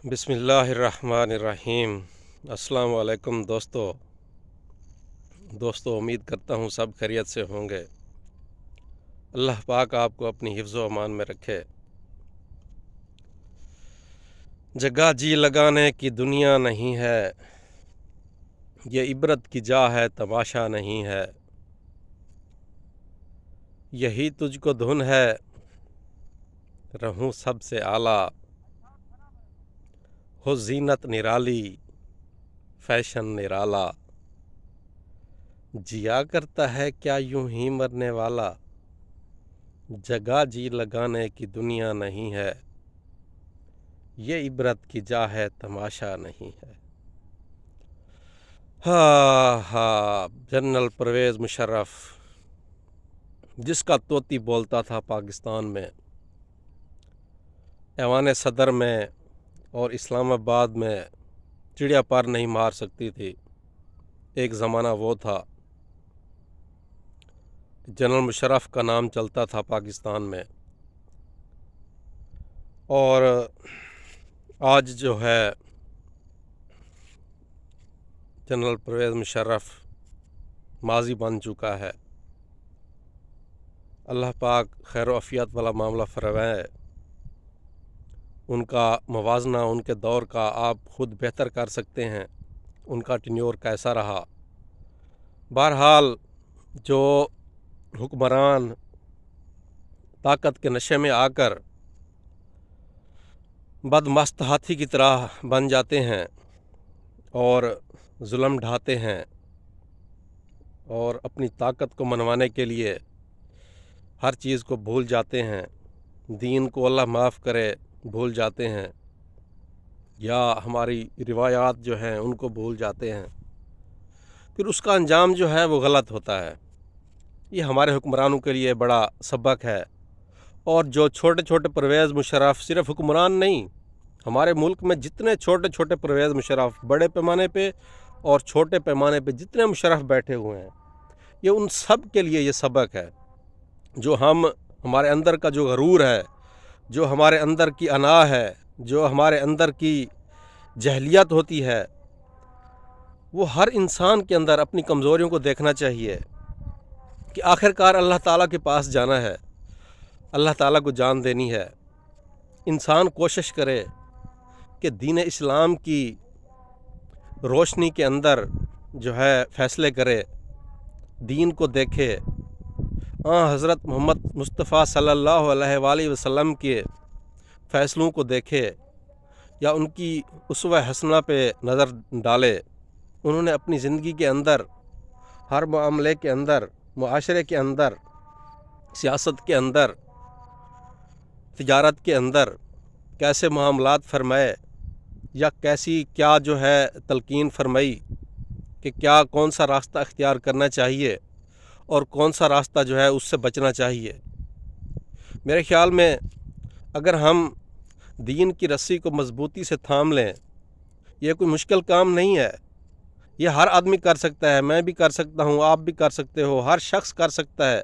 بسم اللہ الرحمن الرحیم۔ السلام علیکم دوستو، امید کرتا ہوں سب خیریت سے ہوں گے۔ اللہ پاک آپ کو اپنی حفظ و امان میں رکھے۔ جگہ جی لگانے کی دنیا نہیں ہے، یہ عبرت کی جا ہے تماشا نہیں ہے۔ یہی تجھ کو دھن ہے، رہوں سب سے اعلیٰ، ہو زینت نرالی، فیشن نرالا۔ جیا کرتا ہے کیا یوں ہی مرنے والا، جگہ جی لگانے کی دنیا نہیں ہے، یہ عبرت کی جا ہے تماشا نہیں ہے۔ جنرل پرویز مشرف، جس کا طوطی بولتا تھا پاکستان میں، ایوان صدر میں اور اسلام آباد میں چڑیا پر نہیں مار سکتی تھی۔ ایک زمانہ وہ تھا، جنرل مشرف کا نام چلتا تھا پاکستان میں، اور آج جو ہے جنرل پرویز مشرف ماضی بن چکا ہے۔ اللہ پاک خیر و عافیت والا معاملہ فرمائے۔ ان کا موازنہ ان کے دور کا آپ خود بہتر کر سکتے ہیں، ان کا ٹینیور کیسا رہا۔ بہرحال جو حکمران طاقت کے نشے میں آ کر بدمست ہاتھی کی طرح بن جاتے ہیں اور ظلم ڈھاتے ہیں، اور اپنی طاقت کو منوانے کے لیے ہر چیز کو بھول جاتے ہیں، دین کو اللہ معاف کرے بھول جاتے ہیں، یا ہماری روایات جو ہیں ان کو بھول جاتے ہیں، پھر اس کا انجام جو ہے وہ غلط ہوتا ہے۔ یہ ہمارے حکمرانوں کے لیے بڑا سبق ہے۔ اور جو چھوٹے چھوٹے پرویز مشرف، صرف حکمران نہیں، ہمارے ملک میں جتنے چھوٹے چھوٹے پرویز مشرف، بڑے پیمانے پہ اور چھوٹے پیمانے پہ جتنے مشرف بیٹھے ہوئے ہیں، یہ ان سب کے لیے یہ سبق ہے۔ جو ہمارے اندر کا جو غرور ہے، جو ہمارے اندر کی انا ہے، جو ہمارے اندر کی جہلیت ہوتی ہے، وہ ہر انسان کے اندر اپنی کمزوریوں کو دیکھنا چاہیے کہ آخر کار اللہ تعالیٰ کے پاس جانا ہے، اللہ تعالیٰ کو جان دینی ہے۔ انسان کوشش کرے کہ دین اسلام کی روشنی کے اندر جو ہے فیصلے کرے، دین کو دیکھے، حضرت محمد مصطفیٰ صلی اللہ علیہ وآلہ وسلم کے فیصلوں کو دیکھے، یا ان کی اسوہ حسنہ پہ نظر ڈالے۔ انہوں نے اپنی زندگی کے اندر، ہر معاملے کے اندر، معاشرے کے اندر، سیاست کے اندر، تجارت کے اندر کیسے معاملات فرمائے، یا کیا جو ہے تلقین فرمائی کہ کون سا راستہ اختیار کرنا چاہیے اور کون سا راستہ جو ہے اس سے بچنا چاہیے۔ میرے خیال میں اگر ہم دین کی رسی کو مضبوطی سے تھام لیں، یہ کوئی مشکل کام نہیں ہے، یہ ہر آدمی کر سکتا ہے، میں بھی کر سکتا ہوں، آپ بھی کر سکتے ہو، ہر شخص کر سکتا ہے۔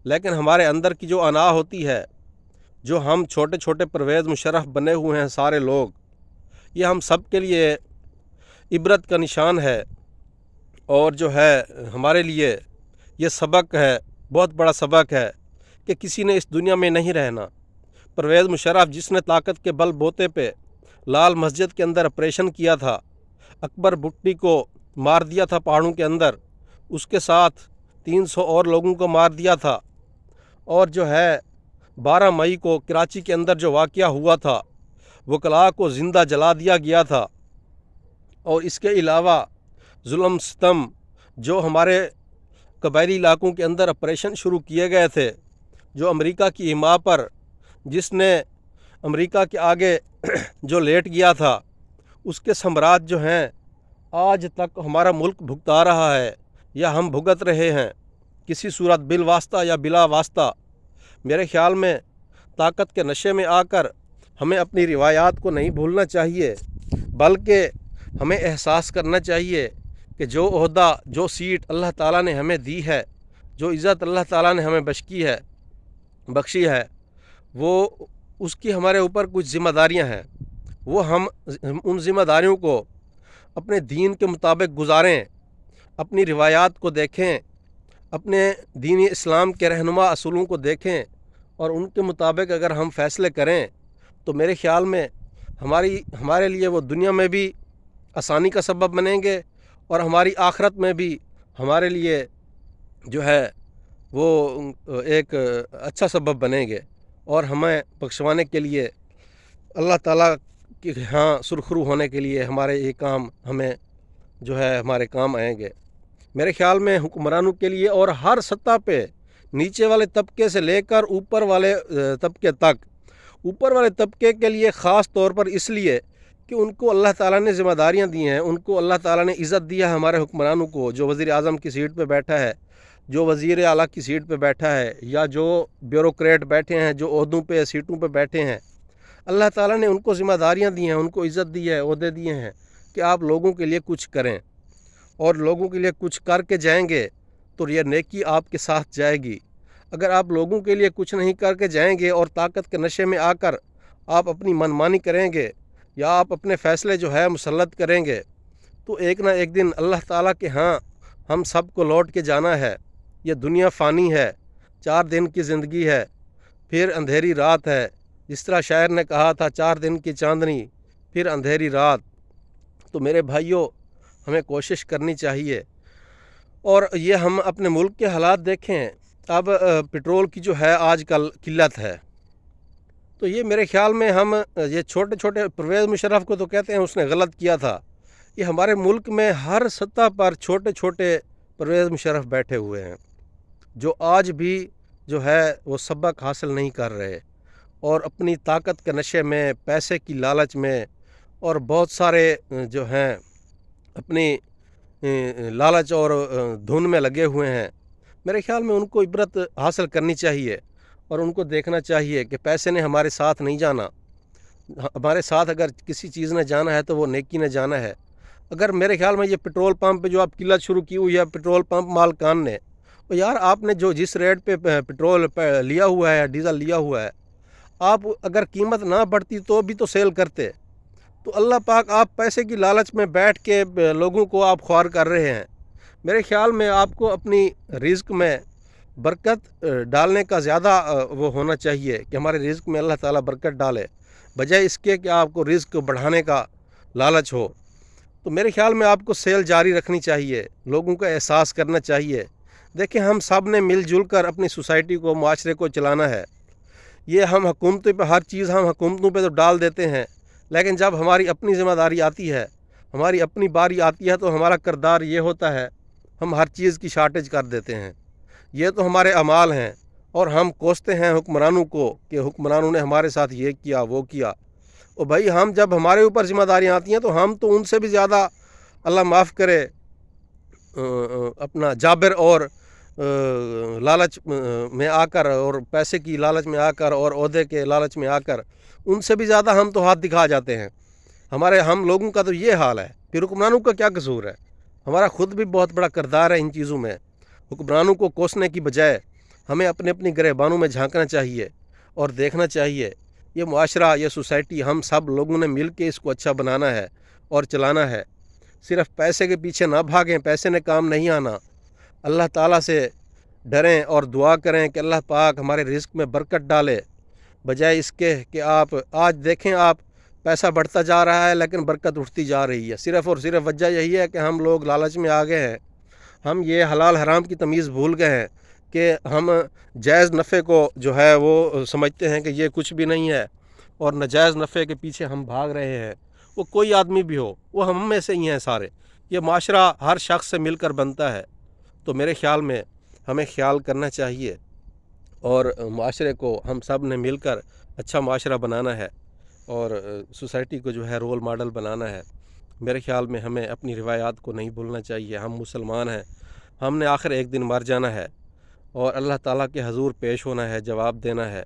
لیکن ہمارے اندر کی جو انا ہوتی ہے، جو ہم چھوٹے چھوٹے پرویز مشرف بنے ہوئے ہیں سارے لوگ، یہ ہم سب کے لیے عبرت کا نشان ہے، اور جو ہے ہمارے لیے یہ سبق ہے، بہت بڑا سبق ہے کہ کسی نے اس دنیا میں نہیں رہنا۔ پرویز مشرف جس نے طاقت کے بل بوتے پہ لال مسجد کے اندر آپریشن کیا تھا، اکبر بھٹی کو مار دیا تھا پہاڑوں کے اندر، اس کے ساتھ 300 اور لوگوں کو مار دیا تھا، اور جو ہے 12 مئی کو کراچی کے اندر جو واقعہ ہوا تھا، وکلاء کو زندہ جلا دیا گیا تھا، اور اس کے علاوہ ظلم ستم جو ہمارے قبائلی علاقوں کے اندر آپریشن شروع کیے گئے تھے، جو امریکہ کی حما پر جس نے امریکہ کے آگے جو لیٹ گیا تھا، اس کے ثمرات جو ہیں آج تک ہمارا ملک بھگتا رہا ہے، یا ہم بھگت رہے ہیں کسی صورت، بالواسطہ یا بلا واسطہ۔ میرے خیال میں طاقت کے نشے میں آ کر ہمیں اپنی روایات کو نہیں بھولنا چاہیے، بلکہ ہمیں احساس کرنا چاہیے کہ جو عہدہ، جو سیٹ اللہ تعالیٰ نے ہمیں دی ہے، جو عزت اللہ تعالیٰ نے ہمیں بخشی ہے، وہ اس کی ہمارے اوپر کچھ ذمہ داریاں ہیں۔ وہ ہم ان ذمہ داریوں کو اپنے دین کے مطابق گزاریں، اپنی روایات کو دیکھیں، اپنے دین اسلام کے رہنما اصولوں کو دیکھیں اور ان کے مطابق اگر ہم فیصلے کریں تو میرے خیال میں ہمارے لیے وہ دنیا میں بھی آسانی کا سبب بنیں گے اور ہماری آخرت میں بھی ہمارے لیے جو ہے وہ ایک اچھا سبب بنیں گے اور ہمیں بخشوانے کے لیے اللہ تعالیٰ کے ہاں سرخرو ہونے کے لیے ہمارے یہ کام ہمیں جو ہے ہمارے کام آئیں گے۔ میرے خیال میں حکمرانوں کے لیے اور ہر سطح پہ نیچے والے طبقے سے لے کر اوپر والے طبقے تک، اوپر والے طبقے کے لیے خاص طور پر اس لیے کہ ان کو اللہ تعالیٰ نے ذمہ داریاں دی ہیں، ان کو اللہ تعالیٰ نے عزت دیا ہے ہمارے حکمرانوں کو، جو وزیر اعظم کی سیٹ پہ بیٹھا ہے، جو وزیر اعلیٰ کی سیٹ پہ بیٹھا ہے، یا جو بیوروکریٹ بیٹھے ہیں، جو عہدوں پہ سیٹوں پہ بیٹھے ہیں، اللہ تعالیٰ نے ان کو ذمہ داریاں دی ہیں، ان کو عزت دی ہے، عہدے دیے ہیں کہ آپ لوگوں کے لیے کچھ کریں اور لوگوں کے لیے کچھ کر کے جائیں گے تو یہ نیکی آپ کے ساتھ جائے گی۔ اگر آپ لوگوں کے لیے کچھ نہیں کر کے جائیں گے اور طاقت کے نشے میں آ کر آپ اپنی منمانی کریں گے یا آپ اپنے فیصلے جو ہے مسلط کریں گے تو ایک نہ ایک دن اللہ تعالیٰ کے ہاں ہم سب کو لوٹ کے جانا ہے۔ یہ دنیا فانی ہے، 4 دن کی زندگی ہے، پھر اندھیری رات ہے، جس طرح شاعر نے کہا تھا 4 دن کی چاندنی پھر اندھیری رات۔ تو میرے بھائیوں، ہمیں کوشش کرنی چاہیے اور یہ ہم اپنے ملک کے حالات دیکھیں۔ اب پٹرول کی جو ہے آج کل قلت ہے، تو یہ میرے خیال میں ہم یہ چھوٹے چھوٹے پرویز مشرف کو تو کہتے ہیں اس نے غلط کیا تھا، یہ ہمارے ملک میں ہر سطح پر چھوٹے چھوٹے پرویز مشرف بیٹھے ہوئے ہیں جو آج بھی جو ہے وہ سبق حاصل نہیں کر رہے اور اپنی طاقت کے نشے میں، پیسے کی لالچ میں اور بہت سارے جو ہیں اپنی لالچ اور دھن میں لگے ہوئے ہیں۔ میرے خیال میں ان کو عبرت حاصل کرنی چاہیے اور ان کو دیکھنا چاہیے کہ پیسے نے ہمارے ساتھ نہیں جانا، ہمارے ساتھ اگر کسی چیز نے جانا ہے تو وہ نیکی نے جانا ہے۔ اگر میرے خیال میں یہ پٹرول پمپ پہ جو آپ قلت شروع کی ہوئی ہے پٹرول پمپ مالکان نے، تو یار آپ نے جس ریٹ پہ پٹرول لیا ہوا ہے یا ڈیزل لیا ہوا ہے، آپ اگر قیمت نہ بڑھتی تو بھی تو سیل کرتے، تو اللہ پاک آپ پیسے کی لالچ میں بیٹھ کے لوگوں کو آپ خوار کر رہے ہیں۔ میرے خیال میں آپ کو اپنی رزق میں برکت ڈالنے کا زیادہ وہ ہونا چاہیے کہ ہمارے رزق میں اللہ تعالیٰ برکت ڈالے، بجائے اس کے کہ آپ کو رزق بڑھانے کا لالچ ہو۔ تو میرے خیال میں آپ کو سیل جاری رکھنی چاہیے، لوگوں کا احساس کرنا چاہیے۔ دیکھیں ہم سب نے مل جل کر اپنی سوسائٹی کو، معاشرے کو چلانا ہے۔ یہ ہم حکومتوں پہ ہر چیز ہم حکومتوں پہ تو ڈال دیتے ہیں، لیکن جب ہماری اپنی ذمہ داری آتی ہے، ہماری اپنی باری آتی ہے تو ہمارا کردار یہ ہوتا ہے ہم ہر چیز کی شارٹیج کر دیتے ہیں۔ یہ تو ہمارے اعمال ہیں اور ہم کوستے ہیں حکمرانوں کو کہ حکمرانوں نے ہمارے ساتھ یہ کیا وہ کیا۔ اور بھائی ہم جب ہمارے اوپر ذمہ داریاں آتی ہیں تو ہم تو ان سے بھی زیادہ اللہ معاف کرے اپنا جابر اور لالچ میں آ کر اور پیسے کی لالچ میں آ کر اور عہدے کے لالچ میں آ کر ان سے بھی زیادہ ہم تو ہاتھ دکھا جاتے ہیں۔ ہم لوگوں کا تو یہ حال ہے، پھر حکمرانوں کا کیا قصور ہے؟ ہمارا خود بھی بہت بڑا کردار ہے ان چیزوں میں۔ حکمرانوں کو کوسنے کی بجائے ہمیں اپنے اپنی گریبانوں میں جھانکنا چاہیے اور دیکھنا چاہیے یہ معاشرہ، یہ سوسائٹی ہم سب لوگوں نے مل کے اس کو اچھا بنانا ہے اور چلانا ہے۔ صرف پیسے کے پیچھے نہ بھاگیں، پیسے نے کام نہیں آنا۔ اللہ تعالیٰ سے ڈریں اور دعا کریں کہ اللہ پاک ہمارے رزق میں برکت ڈالے، بجائے اس کے کہ آپ آج دیکھیں آپ پیسہ بڑھتا جا رہا ہے لیکن برکت اٹھتی جا رہی ہے۔ صرف اور صرف وجہ یہی ہے کہ ہم لوگ لالچ میں آ گئے ہیں، ہم یہ حلال حرام کی تمیز بھول گئے ہیں کہ ہم جائز نفع کو جو ہے وہ سمجھتے ہیں کہ یہ کچھ بھی نہیں ہے اور ناجائز نفع کے پیچھے ہم بھاگ رہے ہیں۔ وہ کوئی آدمی بھی ہو، وہ ہم میں سے ہی ہیں سارے، یہ معاشرہ ہر شخص سے مل کر بنتا ہے۔ تو میرے خیال میں ہمیں خیال کرنا چاہیے اور معاشرے کو ہم سب نے مل کر اچھا معاشرہ بنانا ہے اور سوسائٹی کو جو ہے رول ماڈل بنانا ہے۔ میرے خیال میں ہمیں اپنی روایات کو نہیں بھولنا چاہیے۔ ہم مسلمان ہیں، ہم نے آخر ایک دن مر جانا ہے اور اللہ تعالیٰ کے حضور پیش ہونا ہے، جواب دینا ہے۔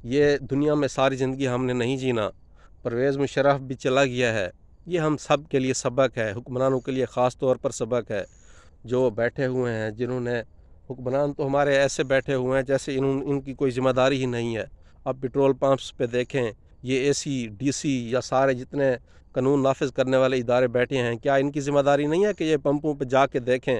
یہ دنیا میں ساری زندگی ہم نے نہیں جینا، پرویز مشرف بھی چلا گیا ہے، یہ ہم سب کے لیے سبق ہے، حکمرانوں کے لیے خاص طور پر سبق ہے جو بیٹھے ہوئے ہیں، جنہوں نے حکمران تو ہمارے ایسے بیٹھے ہوئے ہیں جیسے ان کی کوئی ذمہ داری ہی نہیں ہے۔ اب پٹرول پمپس پہ دیکھیں، یہ اے سی ڈی سی یا سارے جتنے قانون نافذ کرنے والے ادارے بیٹھے ہیں، کیا ان کی ذمہ داری نہیں ہے کہ یہ پمپوں پہ جا کے دیکھیں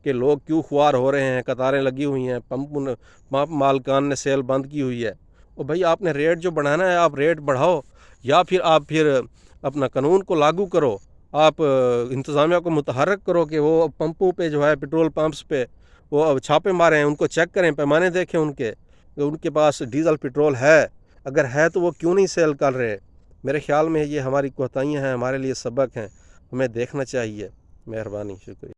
کہ لوگ کیوں خوار ہو رہے ہیں، قطاریں لگی ہوئی ہیں، پمپ مالکان نے سیل بند کی ہوئی ہے؟ اور بھائی آپ نے ریٹ جو بڑھانا ہے آپ ریٹ بڑھاؤ، یا پھر اپنا قانون کو لاگو کرو، آپ انتظامیہ کو متحرک کرو کہ وہ پمپوں پہ جو ہے پیٹرول پمپس پہ وہ چھاپے ماریں، ان کو چیک کریں، پیمانے دیکھیں ان کے پاس ڈیزل پیٹرول ہے، اگر ہے تو وہ کیوں نہیں سیل کر رہے؟ میرے خیال میں یہ ہماری کوتاہیاں ہیں، ہمارے لیے سبق ہیں، ہمیں دیکھنا چاہیے۔ مہربانی، شکریہ۔